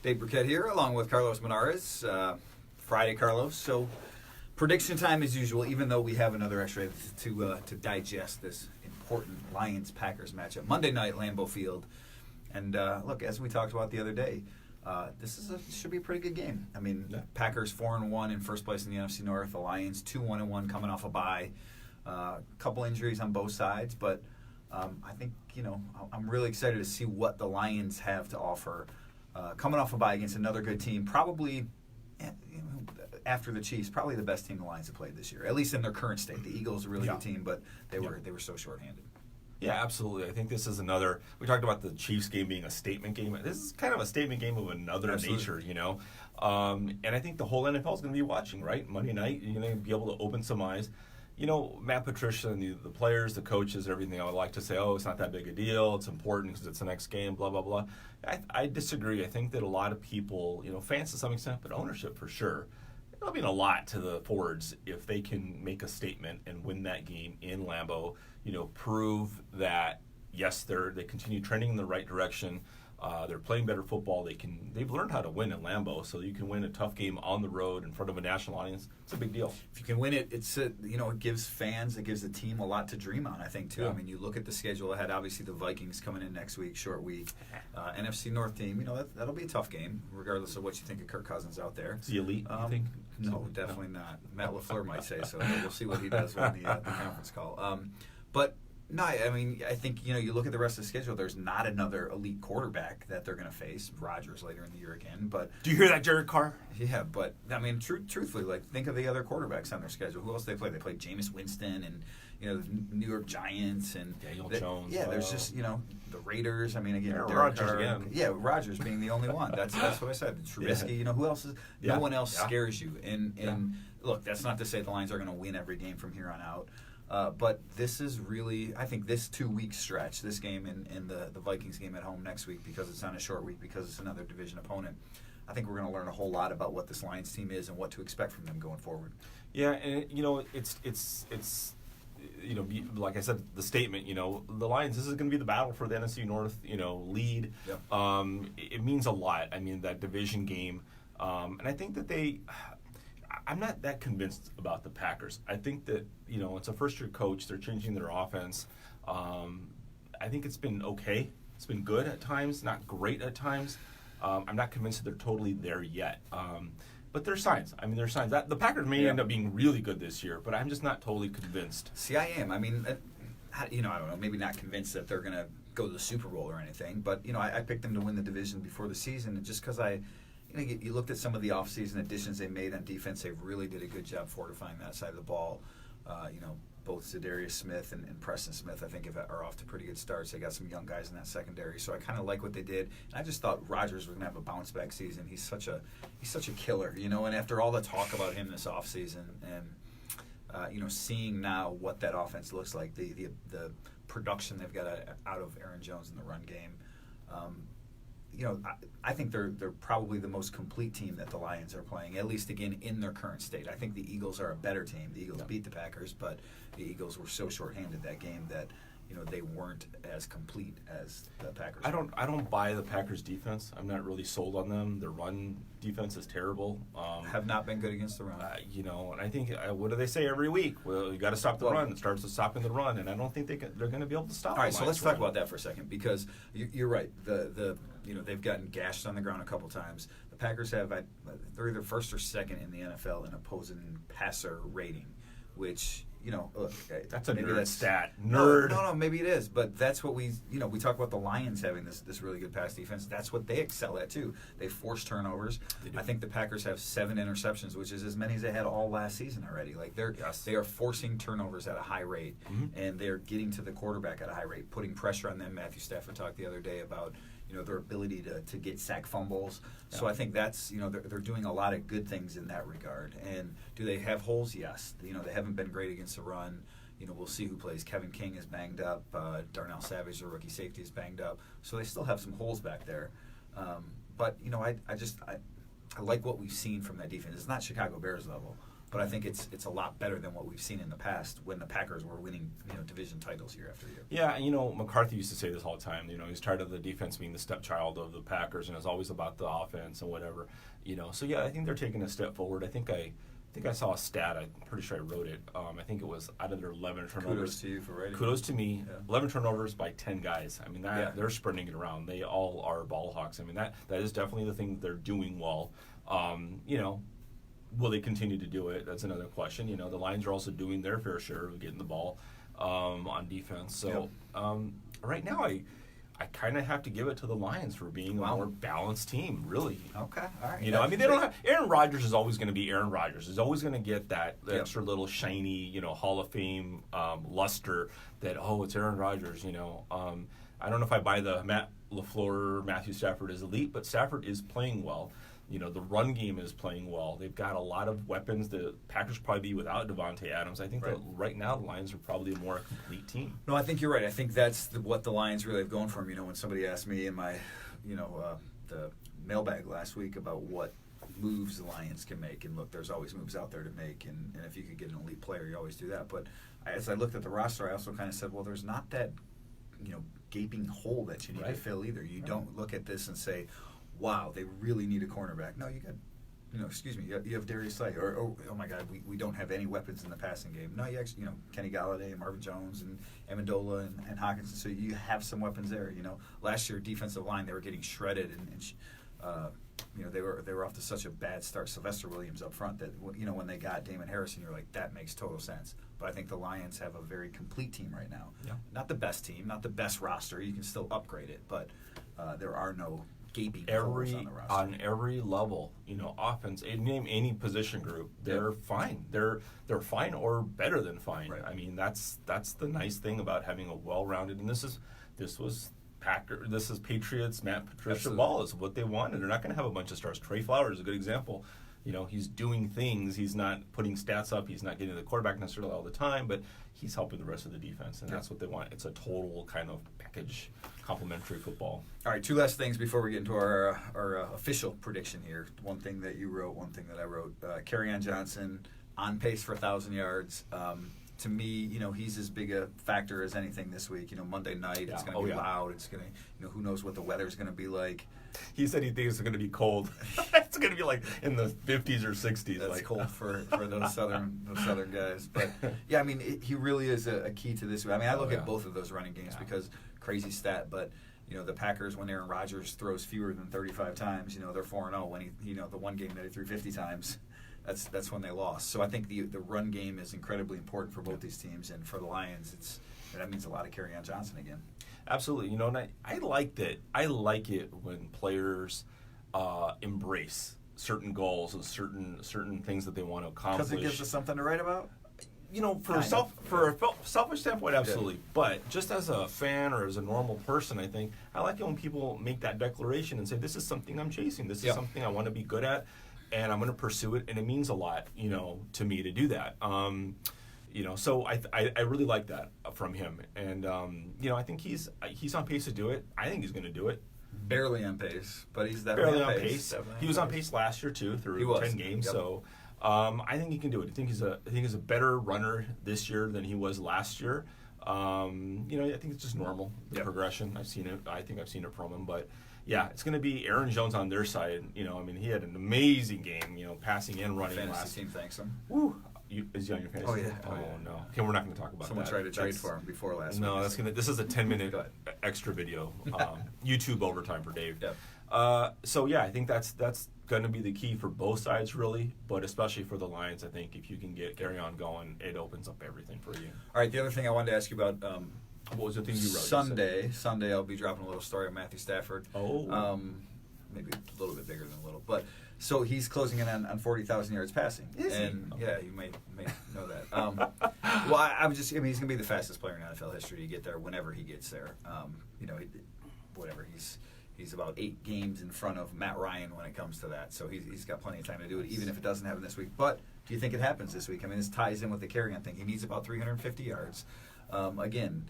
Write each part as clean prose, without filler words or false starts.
Dave Birkett here, along with Carlos Monarrez. Friday, Carlos. So, prediction time as usual, even though we have another extra to digest this important Lions-Packers matchup. Monday night, Lambeau Field. And look, as we talked about the other day, this should be a pretty good game. I mean, Packers 4-1 in first place in the NFC North. The Lions 2-1 coming off a bye. A couple injuries on both sides, but I think, I'm really excited to see what the Lions have to offer. Coming off a bye against another good team, probably after the Chiefs, probably the best team the Lions have played this year, at least in their current state. The Eagles are a really good team, but they were so shorthanded. Yeah, absolutely. I think this is another. We talked about the Chiefs game being a statement game. This is kind of a statement game of another nature, And I think the whole NFL is going to be watching, right? Monday night, you're going to be able to open some eyes. Matt Patricia and the players, the coaches, everything, I would like to say, it's not that big a deal. It's important because it's the next game, blah, blah, blah. I disagree. I think that a lot of people, fans to some extent, but ownership for sure, it'll mean a lot to the forwards if they can make a statement and win that game in Lambeau, prove that, yes, they continue trending in the right direction. They're playing better football. They've learned how to win at Lambeau, so you can win a tough game on the road in front of a national audience. It's a big deal. If you can win it, it gives fans, it gives the team a lot to dream on, I think, too. Yeah. I mean, you look at the schedule ahead, obviously the Vikings coming in next week, short week. NFC North team, that'll be a tough game, regardless of what you think of Kirk Cousins out there. Is he elite, you think? No, definitely not. Matt LaFleur might say so. We'll see what he does on the conference call. No, I mean, I think, you look at the rest of the schedule, there's not another elite quarterback that they're going to face. Rodgers later in the year again, but... Do you hear that, Jared Carr? Yeah, but, I mean, truthfully, think of the other quarterbacks on their schedule. Who else they play? They play Jameis Winston and, the New York Giants and... Daniel Jones. Yeah, there's just, the Raiders. I mean, again... Rodgers again. Yeah, Rodgers being the only one. That's what I said. Trubisky, who else is... No one else scares you. And look, that's not to say the Lions are going to win every game from here on out. But this is really, I think this 2-week stretch, this game and the Vikings game at home next week, because it's on a short week, because it's another division opponent, I think we're going to learn a whole lot about what this Lions team is and what to expect from them going forward. Yeah, and it's like I said, the statement, the Lions, this is going to be the battle for the NFC North, lead. Yep. It means a lot. I mean, that division game, and I think that I'm not that convinced about the Packers. I think that, it's a first-year coach. They're changing their offense. I think it's been okay. It's been good at times, not great at times. I'm not convinced that they're totally there yet. But there's signs. I mean, there's signs. That the Packers may end up being really good this year, but I'm just not totally convinced. See, I am. I mean, I don't know, maybe not convinced that they're going to go to the Super Bowl or anything, but, I picked them to win the division before the season, and just because you looked at some of the offseason additions they made on defense. They really did a good job fortifying that side of the ball. Both Zadarius Smith and Preston Smith, I think, are off to pretty good starts. They got some young guys in that secondary, so I kind of like what they did. And I just thought Rodgers was going to have a bounce back season. He's such a killer, And after all the talk about him this offseason, and seeing now what that offense looks like, the production they've got out of Aaron Jones in the run game. I think they're probably the most complete team that the Lions are playing, at least, again, in their current state. I think the Eagles are a better team. The Eagles beat the Packers, but the Eagles were so shorthanded that game that, they weren't as complete as the Packers. I don't buy the Packers defense. I'm not really sold on them. Their run defense is terrible. Have not been good against the run. And I think, what do they say every week? Well, you got to stop the run. It starts with stopping the run, and I don't think they're going to be able to stop. All right, so let's talk about that for a second, because you're right. They've gotten gashed on the ground a couple times. The Packers they're either first or second in the NFL in opposing passer rating, which, that's a nerd stat. Nerd. No, maybe it is, but that's what we talk about the Lions having this really good pass defense. That's what they excel at too. They force turnovers. I think the Packers have 7 interceptions, which is as many as they had all last season already. They are forcing turnovers at a high rate, and they're getting to the quarterback at a high rate, putting pressure on them. Matthew Stafford talked the other day about their ability to get sack fumbles. Yeah. So I think that's, they're doing a lot of good things in that regard. And do they have holes? Yes. They haven't been great against the run. We'll see who plays. Kevin King is banged up. Darnell Savage, the rookie safety, is banged up. So they still have some holes back there. But, I like what we've seen from that defense. It's not Chicago Bears level. but I think it's a lot better than what we've seen in the past when the Packers were winning division titles year after year. Yeah, McCarthy used to say this all the time. He's tired of the defense being the stepchild of the Packers, and it's always about the offense and whatever. So yeah, I think they're taking a step forward. I think I saw a stat. I'm pretty sure I wrote it. I think it was out of their 11 turnovers. Kudos to you for writing. Kudos to me. Yeah. 11 turnovers by 10 guys. I mean, they're sprinting it around. They all are ball hawks. I mean, that is definitely the thing that they're doing well. Will they continue to do it? That's another question. The Lions are also doing their fair share of getting the ball on defense. So right now, I kind of have to give it to the Lions for being a more balanced team, really. Okay, all right. They don't have Aaron Rodgers is always going to be Aaron Rodgers. He's always going to get that extra little shiny, Hall of Fame luster that it's Aaron Rodgers. I don't know if I buy the Matt LaFleur, Matthew Stafford is elite, but Stafford is playing well. The run game is playing well. They've got a lot of weapons. The Packers probably be without Devontae Adams. I think that right now the Lions are probably a more complete team. No, I think you're right. I think that's what the Lions really have going for them. When somebody asked me in my, the mailbag last week about what moves the Lions can make, and look, there's always moves out there to make, and if you could get an elite player, you always do that. But as I looked at the roster, I also kind of said, well, there's not that, gaping hole that you need to fill either. You don't look at this and say, wow, they really need a cornerback. No, you got, you have Darius Slay, or oh my God, we don't have any weapons in the passing game. No, you actually, Kenny Galladay and Marvin Jones and Amendola and Hawkinson. So you have some weapons there. Last year defensive line they were getting shredded and they were off to such a bad start. Sylvester Williams up front that when they got Damon Harrison, you're like, that makes total sense. But I think the Lions have a very complete team right now. Yeah. Not the best team, not the best roster. You can still upgrade it, but there are no gaping holes on the roster. On every level, offense, name any position group, they're fine. They're fine or better than fine. Right. I mean, that's the nice thing about having a well-rounded, and this is Patriots, Matt Patricia ball is what they wanted. They're not going to have a bunch of stars. Trey Flowers is a good example. He's doing things. He's not putting stats up. He's not getting the quarterback necessarily all the time, but he's helping the rest of the defense, and that's what they want. It's a total kind of package, complementary football. All right, two last things before we get into our official prediction here. One thing that you wrote, one thing that I wrote. Kerryon Johnson on pace for 1,000 yards. To me, he's as big a factor as anything this week. Monday night, it's going to be loud. It's going to, who knows what the weather's going to be like. He said he thinks it's going to be cold. It's going to be like in the 50s or 60s. That's cold for those southern guys. But yeah, I mean, he really is a key to this. I mean, I look at both of those running games because crazy stat, but the Packers, when Aaron Rodgers throws fewer than 35 times, they're 4-0. When the one game that he threw 50 times. That's when they lost. So I think the run game is incredibly important for both these teams, and for the Lions, that means a lot of Kerryon Johnson again. Absolutely, and I like that. I like it when players embrace certain goals and certain things that they want to accomplish. Because it gives us something to write about. For a selfish standpoint, absolutely. Yeah. But just as a fan or as a normal person, I think I like it when people make that declaration and say, "This is something I'm chasing. This is something I want to be good at." And I'm going to pursue it, and it means a lot, to me to do that. So I really like that from him, and I think he's on pace to do it. I think he's going to do it. Barely on pace, but he's barely on pace. He was on pace last year too through 10 games. Yep. So I think he can do it. I think he's a better runner this year than he was last year. I think it's just normal progression. I've seen it. I think I've seen it from him, but. Yeah, it's going to be Aaron Jones on their side. He had an amazing game, passing and running. Fantasy team thanks him. Woo. Is he on your fantasy? Oh, yeah. Oh, no. Okay, we're not going to talk about Someone that. Someone tried to trade for him before last week. This is a 10-minute extra video. YouTube overtime for Dave. Yep. I think that's going to be the key for both sides, really, but especially for the Lions. I think if you can get Kerryon going, it opens up everything for you. All right, the other thing I wanted to ask you about... what was the thing you wrote? Sunday, I'll be dropping a little story on Matthew Stafford. Oh. Maybe a little bit bigger than a little. But so he's closing in on 40,000 yards passing. Is he? Yeah, you may know that. Well, he's going to be the fastest player in NFL history to get there whenever he gets there. He's about 8 games in front of Matt Ryan when it comes to that. So he's got plenty of time to do it, even if it doesn't happen this week. But do you think it happens this week? I mean, this ties in with the Kerryon thing. He needs about 350 yards. Again,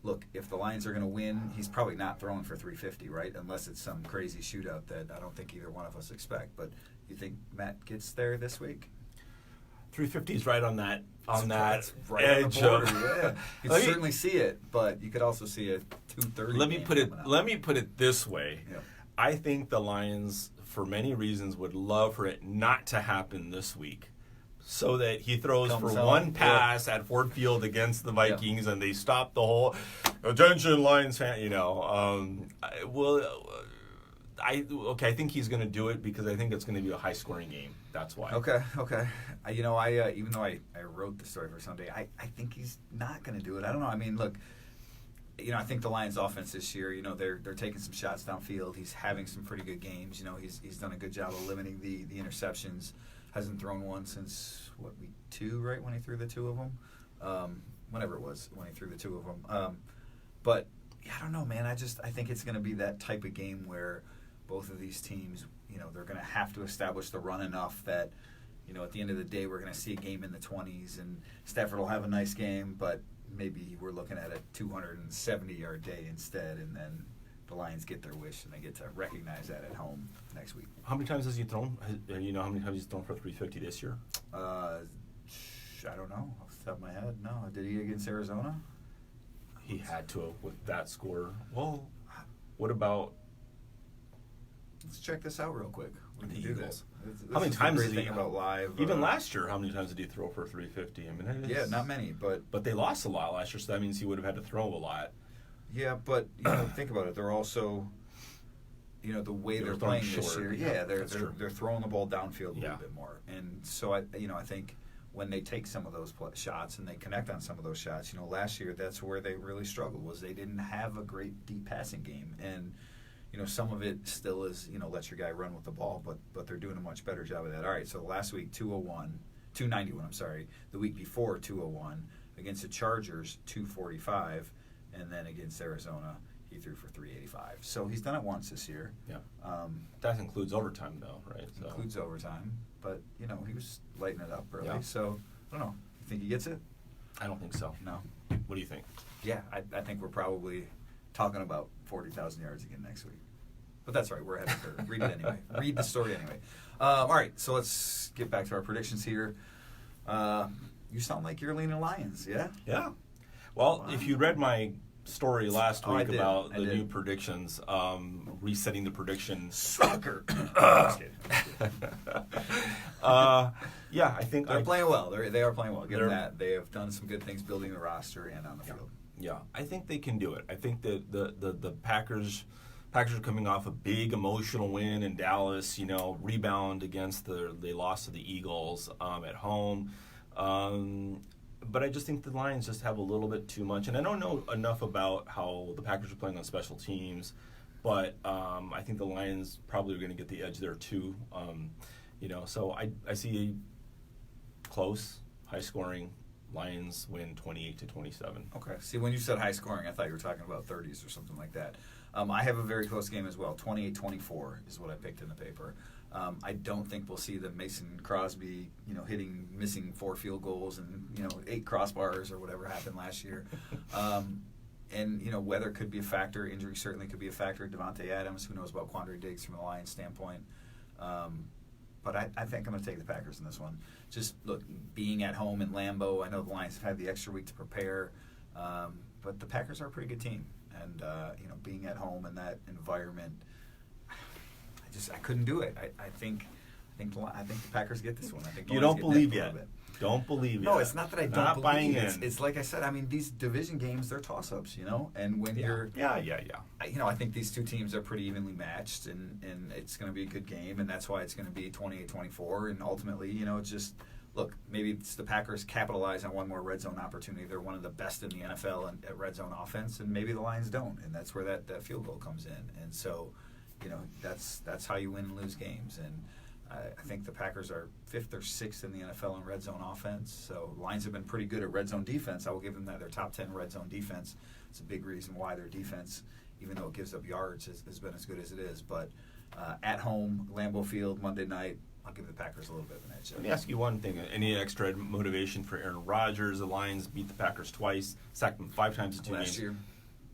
look, if the Lions are going to win, he's probably not throwing for 350, right? Unless it's some crazy shootout that I don't think either one of us expect. But you think Matt gets there this week? 350 is right on that That's right edge on the border. of. Yeah. You could certainly see it, but you could also see a 230. Let me put it this way. Yeah. I think the Lions, for many reasons, would love for it not to happen this week, so that he throws Comes for out, one pass at Ford Field against the Vikings, and they stop the whole attention Lions fan. I think he's going to do it because I think it's going to be a high scoring game. That's why. Okay. Even though I wrote the story for Sunday, I think he's not going to do it. I don't know. I mean, look, I think the Lions' offense this year, they're taking some shots downfield. He's having some pretty good games. He's done a good job of limiting the interceptions. Hasn't thrown one since week 2, right, when he threw the 2 of them, whenever it was when he threw the 2 of them. But yeah, I don't know, man. I think it's going to be that type of game where both of these teams, they're going to have to establish the run enough that, at the end of the day, we're going to see a game in the 20s, and Stafford will have a nice game, but maybe we're looking at a 270-yard day instead, and then the Lions get their wish, and they get to recognize that at home next week. How many times has he thrown? How many times he's thrown for 350 this year? I don't know off the top of my head. No, did he against Arizona? He had to have with that score. Well, what about? Let's check this out real quick. We The can do Eagles. this. How many is the times great did he- thing about live? Even last year, how many times did he throw for 350? I mean, Yeah, not many, but they lost a lot last year, so that means he would have had to throw a lot. yeah, but think about it. They're also, the way They were they're throwing playing this short. year. Yeah, That's true. they're throwing the ball downfield a Yeah. little bit more, and so I think when they take some of those shots and they connect on some of those shots, last year that's where they really struggled, was they didn't have a great deep passing game, and some of it still is, let your guy run with the ball, but they're doing a much better job of that. All right, so last week 291, I'm sorry. The week before 201 against the Chargers 245, and then against Arizona he threw for 385. So he's done it once this year. Yeah. That includes overtime, though, right? So. Includes overtime, but he was lighting it up early. Yeah. So I don't know. You think he gets it? I don't think so. No. What do you think? Yeah, I think we're probably talking about 40,000 yards again next week. But that's all right. We're ahead of the curve. Read it anyway. Read the story anyway. All right, so let's get back to our predictions here. You sound like you're leaning Lions, yeah? Yeah. Well, Wow. if you read my story last Oh, I week did. about I the did. new predictions, resetting the prediction. Sucker. Just kidding. Yeah, I think They're playing well. They are playing well. Given They're- that, they have done some good things building the roster and on the field. Yeah, I think they can do it. I think that the Packers are coming off a big emotional win in Dallas. Rebound against they lost to the Eagles at home. But I just think the Lions just have a little bit too much, and I don't know enough about how the Packers are playing on special teams. But I think the Lions probably are going to get the edge there too. So I see a close, high-scoring Lions win 28-27. Okay. See, when you said high scoring, I thought you were talking about 30s or something like that. I have a very close game as well. 28-24 is what I picked in the paper. I don't think we'll see the Mason Crosby, missing 4 field goals and 8 crossbars or whatever happened last year. And weather could be a factor. Injury certainly could be a factor. Devontae Adams, who knows about Quandre Diggs from the Lions standpoint. But I think I'm going to take the Packers in this one. Just, look, being at home in Lambeau, I know the Lions have had the extra week to prepare, but the Packers are a pretty good team. And, being at home in that environment, I couldn't do it. I think the Packers get this one. I think the You Lions don't get believe that yet. a little bit. Don't believe No, yet. it's not that I don't Not buying believe. in. It's like I said. I mean, these division games, they're toss-ups, and when you're, Yeah. I think these two teams are pretty evenly matched, and it's going to be a good game, and that's why it's going to be 28-24, and ultimately, it's just, look, maybe it's the Packers capitalize on one more red zone opportunity. They're one of the best in the NFL at red zone offense, and maybe the Lions don't, and that's where that field goal comes in, and so, that's how you win and lose games, and I think the Packers are 5th or 6th in the NFL in red zone offense. So Lions have been pretty good at red zone defense. I will give them that. Their top 10 red zone defense. It's a big reason why their defense, even though it gives up yards, has been as good as it is. But at home, Lambeau Field, Monday night, I'll give the Packers a little bit of an edge. Let me ask you one thing. Any extra motivation for Aaron Rodgers? The Lions beat the Packers twice, sacked them 5 times in 2 games. Last year.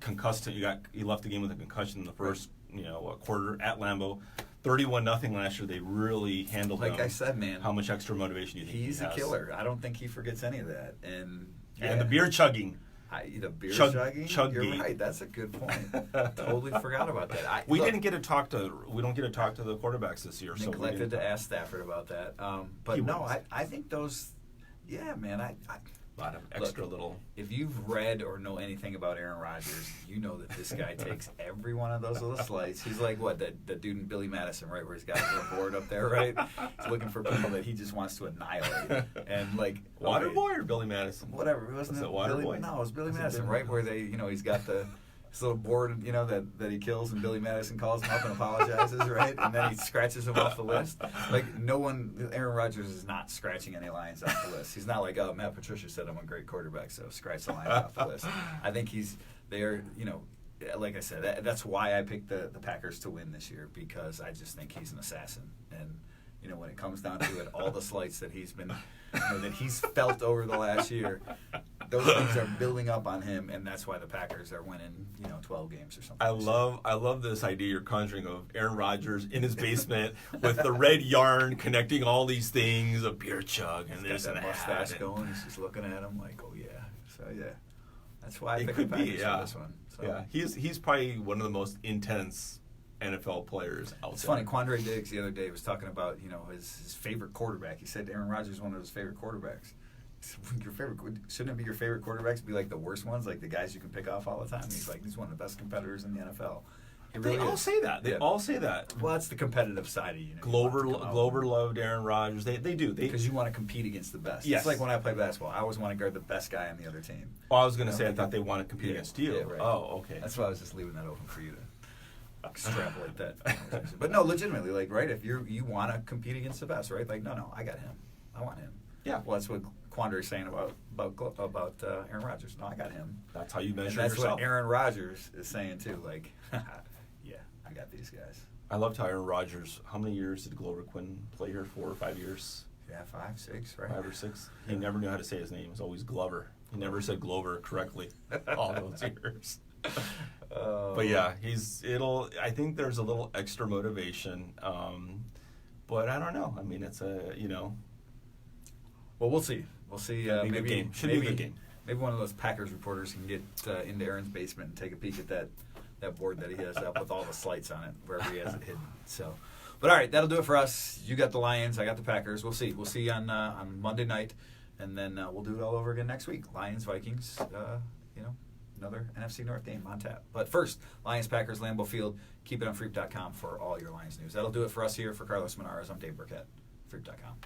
Concussed. You left the game with a concussion in the first quarter at Lambeau. 31-0 last year, they really handled him. Like I said, man, how much extra motivation do you think he's he a has? killer. I don't think he forgets any of that. And And the beer chugging. The beer Chug You're gate. right. That's a good point. Totally forgot about that. We don't get to talk to the quarterbacks this year. So Neglected to ask Stafford about that. But He no, was. I think those. Yeah, man. A lot of extra little. If you've read or know anything about Aaron Rodgers, you know that this guy takes every one of those little slights. He's like what the dude in Billy Madison, right, where he's got a board up there, right? He's looking for people that he just wants to annihilate. And like Waterboy or Billy Madison? Whatever, wasn't Was it? it Waterboy? No, it was Billy Was it Madison, Billy right, where they, he's got this little board, that he kills, and Billy Madison calls him up and apologizes, right? And then he scratches him off the list. Like, Aaron Rodgers is not scratching any Lions off the list. He's not like, oh, Matt Patricia said I'm a great quarterback, so scratch the Lions off the list. I think they're, like I said, that's why I picked the Packers to win this year, because I just think he's an assassin. And, when it comes down to it, all the slights that he's been, that he's felt over the last year, those things are building up on him, and that's why the Packers are winning, 12 games or something. I love this idea you're conjuring of Aaron Rodgers in his basement with the red yarn connecting all these things, a beer chug, and this and that that. mustache going. He's just looking at him like, oh yeah. So yeah, that's why I picked the could be, Packers for this one. So. Yeah, he's probably one of the most intense NFL players out It's there. funny. Quandre Diggs the other day was talking about his favorite quarterback. He said Aaron Rodgers is one of his favorite quarterbacks. Your favorite shouldn't it be your favorite quarterbacks be like the worst ones, like the guys you can pick off all the time? He's like, he's one of the best competitors in the NFL. They all say that. They all say that. Well, that's the competitive side of you. Glover loved Aaron Rodgers. They do. Because you want to compete against the best. Yes. It's like when I play basketball. I always want to guard the best guy on the other team. Oh, I was going to say I thought they want to compete against you. Yeah, right. Oh, okay. That's why I was just leaving that open for you to extrapolate that. But no, legitimately, like, right, if you want to compete against the best, right? Like, no, I got him. I want him. Yeah. Well, that's what Quandre's saying about Aaron Rodgers. No, I got him. That's how you measure And that's yourself. what Aaron Rodgers is saying too. Like, yeah, I got these guys. I loved how Aaron Rodgers. How many years did Glover Quinn play here? 4 or 5 years? Yeah, 5, 6, right? 5 or 6. He never knew how to say his name. It was always Glover. He never said Glover correctly all those years. But yeah, I think there's a little extra motivation. But I don't know. I mean, it's Well, we'll see. We'll see. Be a good Maybe game. Should be a good game. Maybe one of those Packers reporters can get into Aaron's basement and take a peek at that board that he has up with all the slights on it, wherever he has it hidden. So, but all right, that'll do it for us. You got the Lions, I got the Packers. We'll see. We'll see you on Monday night, and then we'll do it all over again next week. Lions, Vikings. Another NFC North game on tap. But first, Lions, Packers, Lambeau Field. Keep it on Freep.com for all your Lions news. That'll do it for us here. For Carlos Monarrez, I'm Dave Birkett. Freep.com.